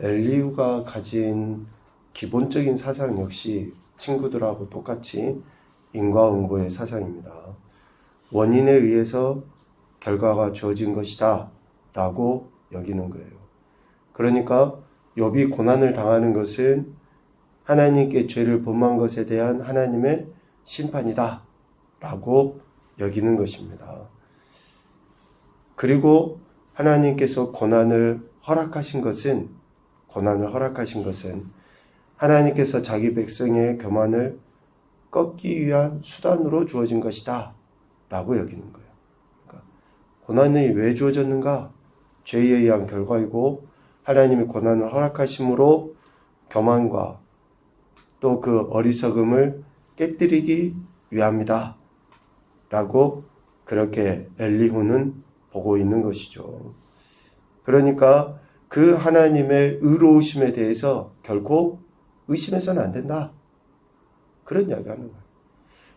엘리후가 가진 기본적인 사상 역시 친구들하고 똑같이 인과응보의 사상입니다. 원인에 의해서 결과가 주어진 것이다 라고 여기는 거예요. 그러니까 욥이 고난을 당하는 것은 하나님께 죄를 범한 것에 대한 하나님의 심판이다 라고 여기는 것입니다. 그리고 하나님께서 고난을 허락하신 것은 하나님께서 자기 백성의 교만을 꺾기 위한 수단으로 주어진 것이다 라고 여기는 거예요. 그러니까 고난이 왜 주어졌는가? 죄에 의한 결과이고 하나님이 고난을 허락하심으로 교만과 또 그 어리석음을 깨뜨리기 위함이다 라고 그렇게 엘리후는 보고 있는 것이죠. 그러니까 그 하나님의 의로우심에 대해서 결코 의심해서는 안 된다. 그런 이야기 하는 거예요.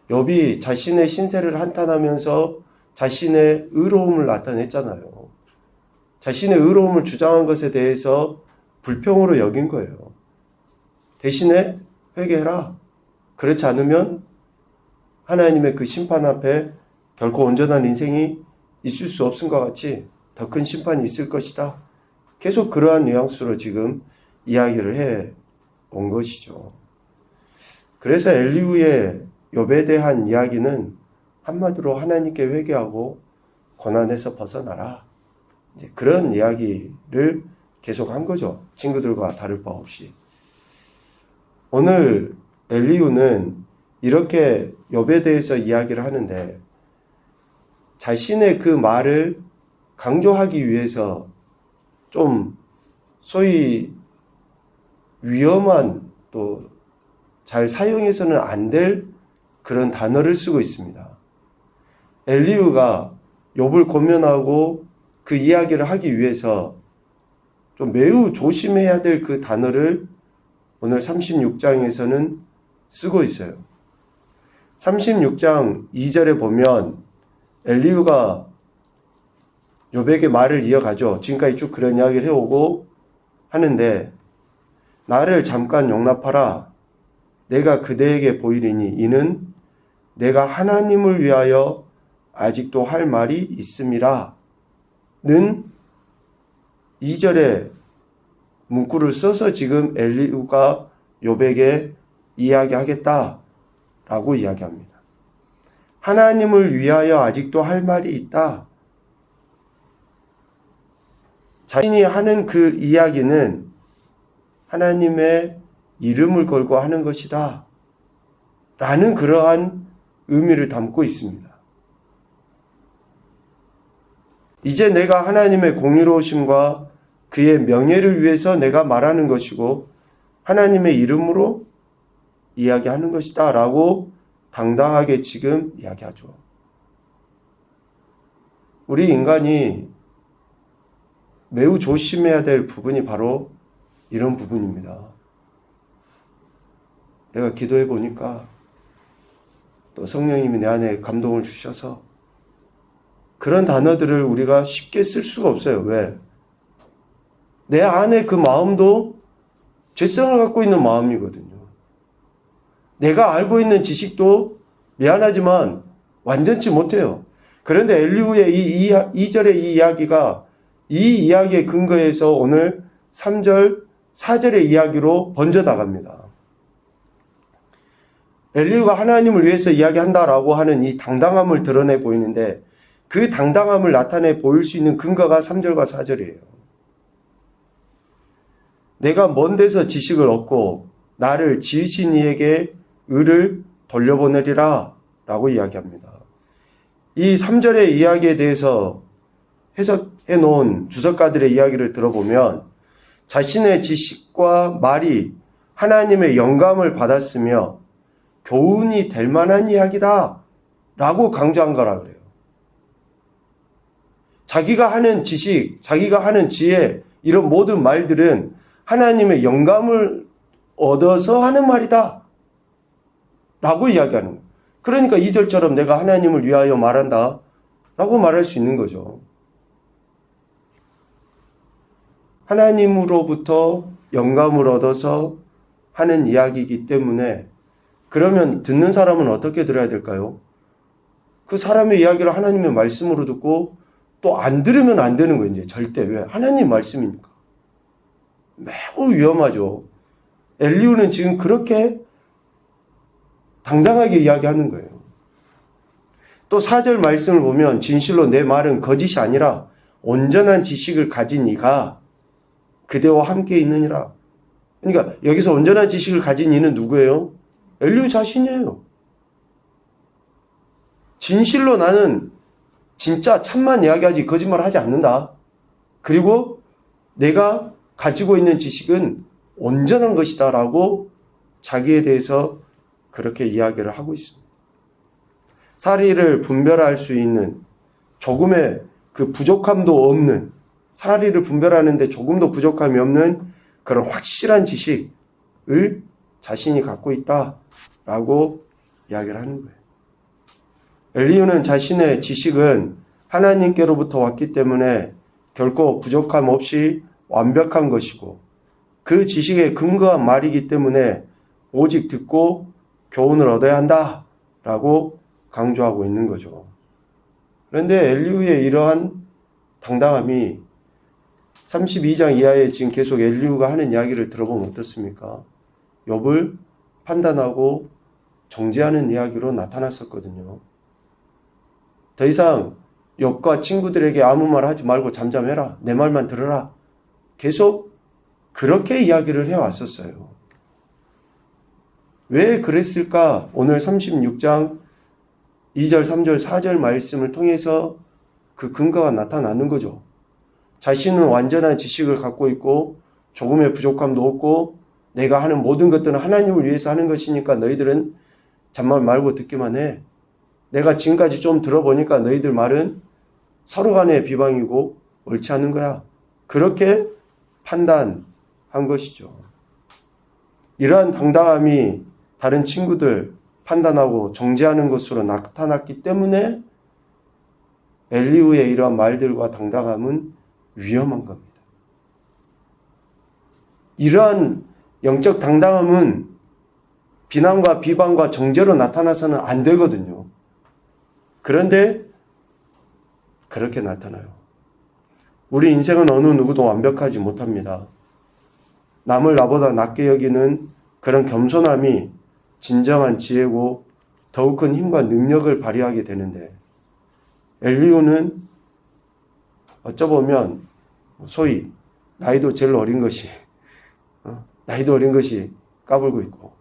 욥이 자신의 신세를 한탄하면서 자신의 의로움을 나타냈잖아요. 자신의 의로움을 주장한 것에 대해서 불평으로 여긴 거예요. 대신에 회개해라. 그렇지 않으면 하나님의 그 심판 앞에 결코 온전한 인생이 있을 수 없음과 같이 더 큰 심판이 있을 것이다. 계속 그러한 뉘앙스로 지금 이야기를 해 온 것이죠. 그래서 엘리후의 욥에 대한 이야기는 한마디로 하나님께 회개하고 고난에서 벗어나라. 그런 이야기를 계속 한 거죠. 친구들과 다를 바 없이. 오늘 엘리후는 이렇게 욥에 대해서 이야기를 하는데 자신의 그 말을 강조하기 위해서 좀 소위 위험한 또 잘 사용해서는 안 될 그런 단어를 쓰고 있습니다. 엘리후가 욥을 고면하고 그 이야기를 하기 위해서 좀 매우 조심해야 될 그 단어를 오늘 36장에서는 쓰고 있어요. 36장 2절에 보면 엘리후가 욥에게 말을 이어가죠. 지금까지 쭉 그런 이야기를 해오고 하는데 나를 잠깐 용납하라. 내가 그대에게 보이리니 이는 내가 하나님을 위하여 아직도 할 말이 있음이라. 는 2절에 문구를 써서 지금 엘리후가 욥에게 이야기하겠다라고 이야기합니다. 하나님을 위하여 아직도 할 말이 있다. 자신이 하는 그 이야기는 하나님의 이름을 걸고 하는 것이다. 라는 그러한 의미를 담고 있습니다. 이제 내가 하나님의 공의로우심과 그의 명예를 위해서 내가 말하는 것이고 하나님의 이름으로 이야기하는 것이다. 라고 당당하게 지금 이야기하죠. 우리 인간이 매우 조심해야 될 부분이 바로 이런 부분입니다. 내가 기도해 보니까 또 성령님이 내 안에 감동을 주셔서 그런 단어들을 우리가 쉽게 쓸 수가 없어요. 왜? 내 안에 그 마음도 죄성을 갖고 있는 마음이거든요. 내가 알고 있는 지식도 미안하지만 완전치 못해요. 그런데 엘리후의 이 2절의 이 이야기가 이 이야기의 근거에서 오늘 3절, 4절의 이야기로 번져나갑니다. 엘리후가 하나님을 위해서 이야기한다라고 하는 이 당당함을 드러내 보이는데 그 당당함을 나타내 보일 수 있는 근거가 3절과 4절이에요. 내가 먼 데서 지식을 얻고 나를 지으신 이에게 의를 돌려보내리라 라고 이야기합니다. 이 3절의 이야기에 대해서 해석해 놓은 주석가들의 이야기를 들어보면 자신의 지식과 말이 하나님의 영감을 받았으며 교훈이 될 만한 이야기다 라고 강조한 거라 그래요. 자기가 하는 지식, 자기가 하는 지혜, 이런 모든 말들은 하나님의 영감을 얻어서 하는 말이다 라고 이야기하는 거예요. 그러니까 2절처럼 내가 하나님을 위하여 말한다 라고 말할 수 있는 거죠. 하나님으로부터 영감을 얻어서 하는 이야기이기 때문에 그러면 듣는 사람은 어떻게 들어야 될까요? 그 사람의 이야기를 하나님의 말씀으로 듣고 또 안 들으면 안 되는 거예요. 이제 절대. 왜? 하나님 말씀이니까. 매우 위험하죠. 엘리후는 지금 그렇게 당당하게 이야기하는 거예요. 또 4절 말씀을 보면 진실로 내 말은 거짓이 아니라 온전한 지식을 가진 이가 그대와 함께 있느니라. 그러니까 여기서 온전한 지식을 가진 이는 누구예요? 엘리후 자신이에요. 진실로 나는 진짜 참만 이야기하지 거짓말 하지 않는다. 그리고 내가 가지고 있는 지식은 온전한 것이다 라고 자기에 대해서 그렇게 이야기를 하고 있습니다. 사리를 분별할 수 있는 조금의 그 부족함도 없는, 사리를 분별하는데 조금도 부족함이 없는 그런 확실한 지식을 자신이 갖고 있다라고 이야기를 하는 거예요. 엘리후는 자신의 지식은 하나님께로부터 왔기 때문에 결코 부족함 없이 완벽한 것이고 그 지식에 근거한 말이기 때문에 오직 듣고 교훈을 얻어야 한다라고 강조하고 있는 거죠. 그런데 엘리후의 이러한 당당함이 32장 이하에 지금 계속 엘리후가 하는 이야기를 들어보면 어떻습니까? 욥을 판단하고 정죄하는 이야기로 나타났었거든요. 더 이상 욥과 친구들에게 아무 말 하지 말고 잠잠해라. 내 말만 들어라. 계속 그렇게 이야기를 해왔었어요. 왜 그랬을까? 오늘 36장 2절, 3절, 4절 말씀을 통해서 그 근거가 나타나는 거죠. 자신은 완전한 지식을 갖고 있고 조금의 부족함도 없고 내가 하는 모든 것들은 하나님을 위해서 하는 것이니까 너희들은 잠만 말고 듣기만 해. 내가 지금까지 좀 들어보니까 너희들 말은 서로 간의 비방이고 옳지 않은 거야. 그렇게 판단한 것이죠. 이러한 당당함이 다른 친구들 판단하고 정죄하는 것으로 나타났기 때문에 엘리후의 이러한 말들과 당당함은 위험한 겁니다. 이러한 영적 당당함은 비난과 비방과 정죄로 나타나서는 안 되거든요. 그런데 그렇게 나타나요. 우리 인생은 어느 누구도 완벽하지 못합니다. 남을 나보다 낮게 여기는 그런 겸손함이 진정한 지혜고 더욱 큰 힘과 능력을 발휘하게 되는데 엘리후는 어쩌보면 소위 나이도 제일 어린 것이 까불고 있고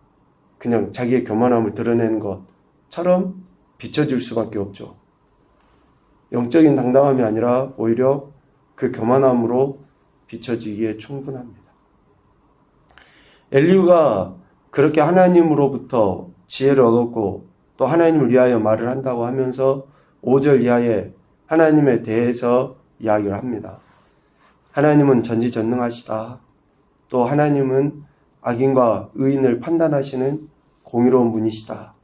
그냥 자기의 교만함을 드러내는 것처럼 비춰질 수밖에 없죠. 영적인 당당함이 아니라 오히려 그 교만함으로 비춰지기에 충분합니다. 엘리후가 그렇게 하나님으로부터 지혜를 얻었고 또 하나님을 위하여 말을 한다고 하면서 5절 이하에 하나님에 대해서 이야기를 합니다. 하나님은 전지전능하시다. 또 하나님은 악인과 의인을 판단하시는 공의로운 분이시다.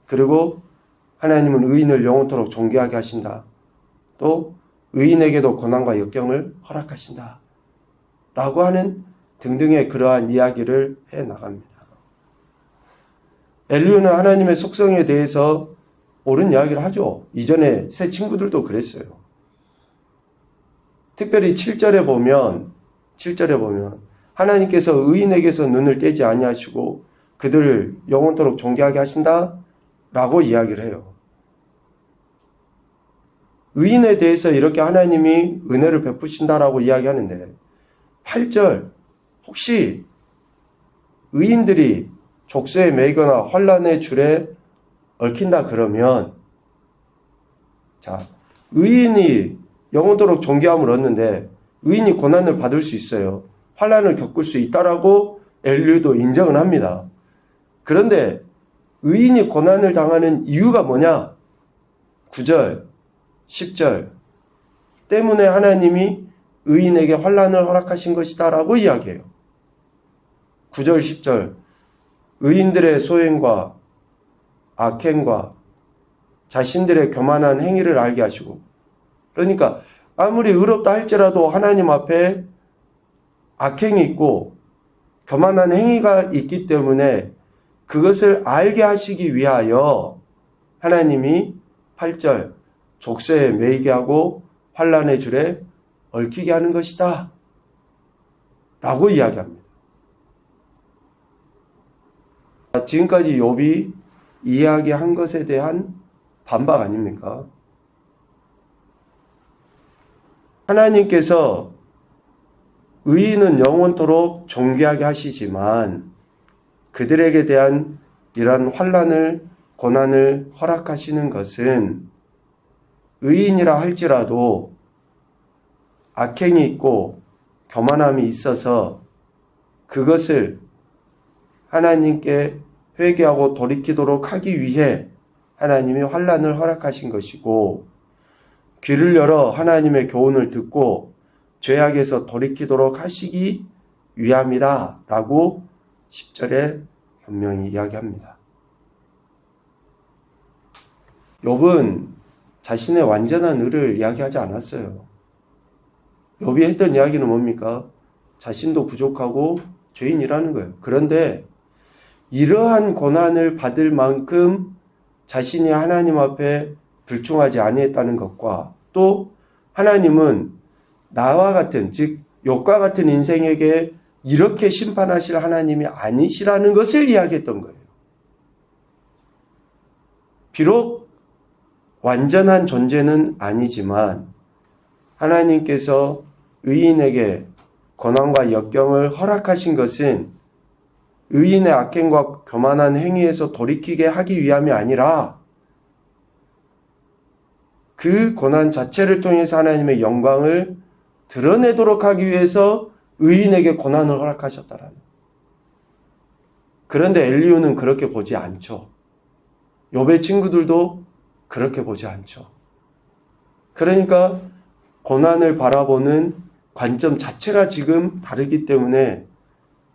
그리고 하나님은 의인을 영원토록 존귀하게 하신다. 또 의인에게도 고난과 역경을 허락하신다. 라고 하는 등등의 그러한 이야기를 해 나갑니다. 엘리후는 하나님의 속성에 대해서 옳은 이야기를 하죠. 이전에 새 친구들도 그랬어요. 특별히 7절에 보면 하나님께서 의인에게서 눈을 떼지 아니하시고 그들을 영원토록 존귀하게 하신다 라고 이야기를 해요. 의인에 대해서 이렇게 하나님이 은혜를 베푸신다라고 이야기하는데 8절 혹시 의인들이 족쇄에 매이거나 환난의 줄에 얽힌다 그러면 의인이 영원토록 존귀함을 얻는데 의인이 고난을 받을 수 있어요. 환난을 겪을 수 있다라고 엘리후도 인정을 합니다. 그런데 의인이 고난을 당하는 이유가 뭐냐? 9절, 10절 때문에 하나님이 의인에게 환난을 허락하신 것이다 라고 이야기해요. 9절, 10절 의인들의 소행과 악행과 자신들의 교만한 행위를 알게 하시고 그러니까 아무리 의롭다 할지라도 하나님 앞에 악행이 있고 교만한 행위가 있기 때문에 그것을 알게 하시기 위하여 하나님이 8절 족쇄에 매이게 하고 환난의 줄에 얽히게 하는 것이다 라고 이야기합니다. 지금까지 욥이 이야기한 것에 대한 반박 아닙니까? 하나님께서 의인은 영원토록 존귀하게 하시지만 그들에게 대한 이러한 환난을 고난을 허락하시는 것은 의인이라 할지라도 악행이 있고 교만함이 있어서 그것을 하나님께 회개하고 돌이키도록 하기 위해 하나님이 환난을 허락하신 것이고 귀를 열어 하나님의 교훈을 듣고 죄악에서 돌이키도록 하시기 위함이다 라고 10절에 분명히 이야기합니다. 욥은 자신의 완전한 의를 이야기하지 않았어요. 욥이 했던 이야기는 뭡니까? 자신도 부족하고 죄인이라는 거예요. 그런데 이러한 고난을 받을 만큼 자신이 하나님 앞에 불충하지 아니했다는 것과 또 하나님은 나와 같은 즉 욥과 같은 인생에게 이렇게 심판하실 하나님이 아니시라는 것을 이야기했던 거예요. 비록 완전한 존재는 아니지만 하나님께서 의인에게 고난과 역경을 허락하신 것은 의인의 악행과 교만한 행위에서 돌이키게 하기 위함이 아니라 그 고난 자체를 통해서 하나님의 영광을 드러내도록 하기 위해서 의인에게 고난을 허락하셨다라는. 그런데 엘리후는 그렇게 보지 않죠. 욥의 친구들도 그렇게 보지 않죠. 그러니까 고난을 바라보는 관점 자체가 지금 다르기 때문에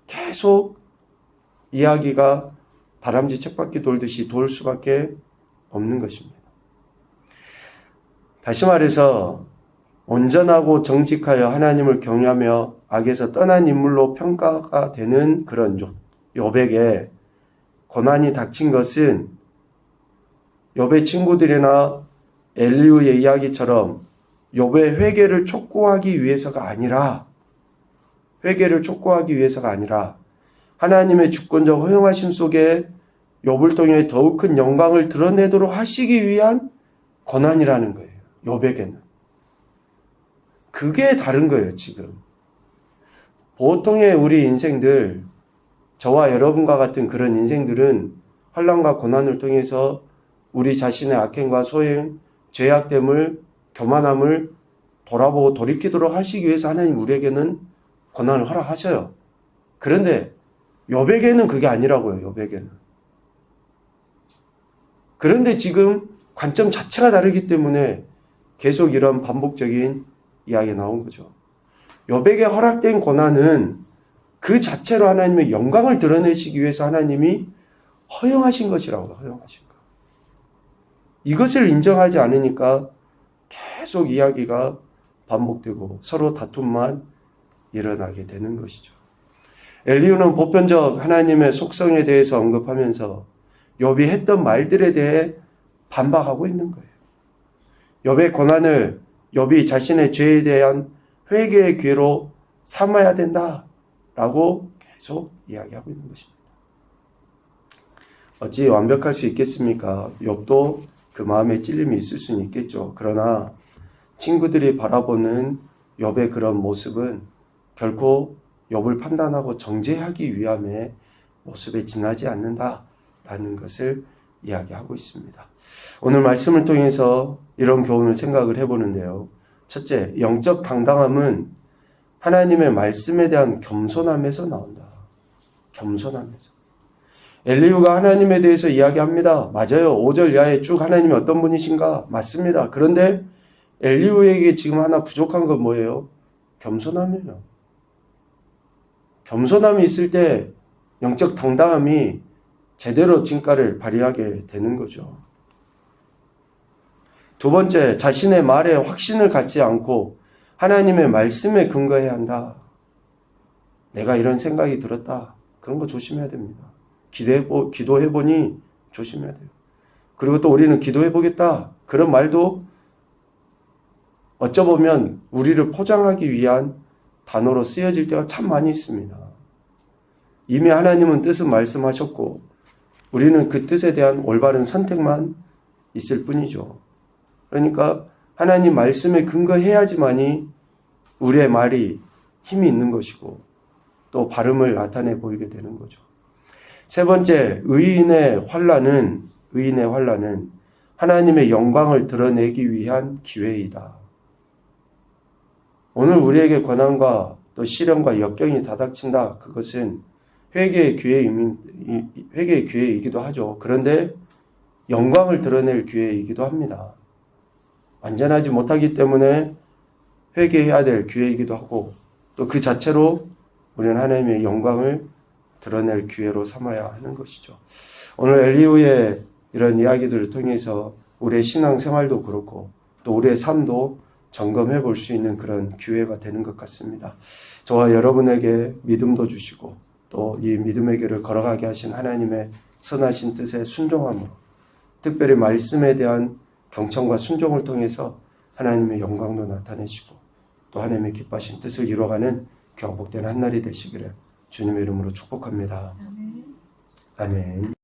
계속 이야기가 다람쥐 쳇바퀴 돌듯이 돌 수밖에 없는 것입니다. 다시 말해서 온전하고 정직하여 하나님을 경외하며 악에서 떠난 인물로 평가가 되는 그런 욥에게 고난이 닥친 것은 욥의 친구들이나 엘리후의 이야기처럼 욥의 회개를 촉구하기 위해서가 아니라 하나님의 주권적 허용하심 속에 욥을 통해 더욱 큰 영광을 드러내도록 하시기 위한 고난이라는 거예요. 욥에게는. 그게 다른 거예요, 지금. 보통의 우리 인생들, 저와 여러분과 같은 그런 인생들은 환난과 고난을 통해서 우리 자신의 악행과 소행, 죄악됨을, 교만함을 돌아보고 돌이키도록 하시기 위해서 하나님 우리에게는 고난을 허락하셔요. 그런데 욥에게는 그게 아니라고요. 욥에게는. 그런데 지금 관점 자체가 다르기 때문에 계속 이런 반복적인 이야기가 나온 거죠. 욥에게 허락된 고난은 그 자체로 하나님의 영광을 드러내시기 위해서 하나님이 허용하신 것이라고 허용하신 것. 이것을 인정하지 않으니까 계속 이야기가 반복되고 서로 다툼만 일어나게 되는 것이죠. 엘리후는 보편적 하나님의 속성에 대해서 언급하면서 욥이 했던 말들에 대해 반박하고 있는 거예요. 욥의 고난을 욥이 자신의 죄에 대한 회개의 기회로 삼아야 된다라고 계속 이야기하고 있는 것입니다. 어찌 완벽할 수 있겠습니까? 욥도 그 마음에 찔림이 있을 수는 있겠죠. 그러나 친구들이 바라보는 욥의 그런 모습은 결코 욥을 판단하고 정죄하기 위함의 모습에 지나지 않는다라는 것을 이야기하고 있습니다. 오늘 말씀을 통해서 이런 교훈을 생각을 해보는데요. 첫째, 영적 당당함은 하나님의 말씀에 대한 겸손함에서 나온다. 겸손함에서. 엘리후가 하나님에 대해서 이야기합니다. 맞아요. 5절 이하에 쭉 하나님이 어떤 분이신가? 맞습니다. 그런데 엘리후에게 지금 하나 부족한 건 뭐예요? 겸손함이에요. 겸손함이 있을 때 영적 당당함이 제대로 진가를 발휘하게 되는 거죠. 두 번째, 자신의 말에 확신을 갖지 않고 하나님의 말씀에 근거해야 한다. 내가 이런 생각이 들었다. 그런 거 조심해야 됩니다. 기도해보니 조심해야 돼요. 그리고 또 우리는 기도해보겠다. 그런 말도 어쩌보면 우리를 포장하기 위한 단어로 쓰여질 때가 참 많이 있습니다. 이미 하나님은 뜻은 말씀하셨고 우리는 그 뜻에 대한 올바른 선택만 있을 뿐이죠. 그러니까 하나님 말씀에 근거해야지만이 우리의 말이 힘이 있는 것이고 또 발음을 나타내 보이게 되는 거죠. 세 번째, 의인의 환난은 하나님의 영광을 드러내기 위한 기회이다. 오늘 우리에게 고난과 또 시련과 역경이 다닥친다. 그것은 회개의 기회이기도 하죠. 그런데 영광을 드러낼 기회이기도 합니다. 완전하지 못하기 때문에 회개해야 될 기회이기도 하고 또 그 자체로 우리는 하나님의 영광을 드러낼 기회로 삼아야 하는 것이죠. 오늘 엘리후의 이런 이야기들을 통해서 우리의 신앙생활도 그렇고 또 우리의 삶도 점검해 볼 수 있는 그런 기회가 되는 것 같습니다. 저와 여러분에게 믿음도 주시고 또 이 믿음의 길을 걸어가게 하신 하나님의 선하신 뜻에 순종함으로 특별히 말씀에 대한 경청과 순종을 통해서 하나님의 영광도 나타내시고 또 하나님의 기뻐하신 뜻을 이루어가는 복된 한 날이 되시기를 주님의 이름으로 축복합니다. 아멘.